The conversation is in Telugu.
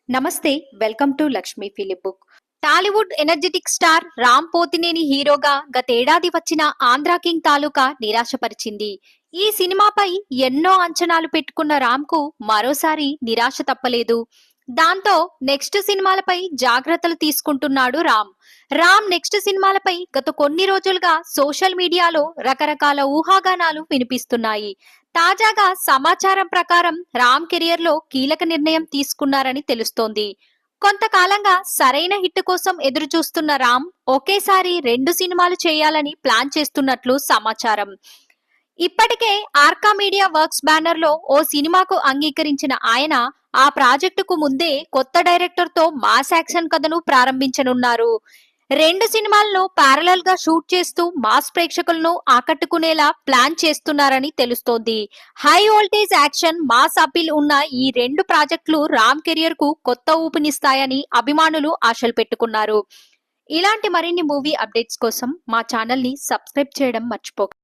నమస్తే. Welcome to Lakshmi film book. Tollywood energetic star Ram Pothineni హీరోగా గతేడాది వచ్చిన ఆంధ్రా కింగ్ తాలూకా నిరాశపరిచింది. ఈ సినిమాపై ఎన్నో అంచనాలు పెట్టుకున్న రామ్ కు మరోసారి నిరాశ తప్పలేదు. దాంతో నెక్స్ట్ సినిమాలపై జాగ్రత్తలు తీసుకుంటున్నాడు రామ్. నెక్స్ట్ సినిమాలపై గత కొన్ని రోజులుగా సోషల్ మీడియాలో రకరకాల ఊహాగానాలు వినిపిస్తున్నాయి. తాజాగా సమాచారం ప్రకారం రామ్ కెరియర్ లో కీలక నిర్ణయం తీసుకున్నారని తెలుస్తోంది. కొంతకాలంగా సరైన హిట్ కోసం ఎదురు చూస్తున్న రామ్ ఒకేసారి 2 సినిమాలు చేయాలని ప్లాన్ చేస్తున్నట్లు సమాచారం. ఇప్పటికే ఆర్కా మీడియా వర్క్స్ బ్యానర్ లో ఓ సినిమాకు అంగీకరించిన ఆయన ఆ ప్రాజెక్టుకు ముందే కొత్త డైరెక్టర్ తో మాస్ యాక్షన్ కథను ప్రారంభించనున్నారు. 2 సినిమాలను ప్యారలల్ గా షూట్ చేస్తూ మాస్ ప్రేక్షకులను ఆకట్టుకునేలా ప్లాన్ చేస్తున్నారని తెలుస్తోంది. High voltage action, mass appeal ఉన్న ఈ 2 ప్రాజెక్టులు రామ్ కెరియర్ కు కొత్త ఊపినిస్తాయని అభిమానులు ఆశలు పెట్టుకున్నారు. ఇలాంటి మరిన్ని మూవీ అప్డేట్స్ కోసం మా ఛానల్ ని సబ్స్క్రైబ్ చేయడం మర్చిపోకండి.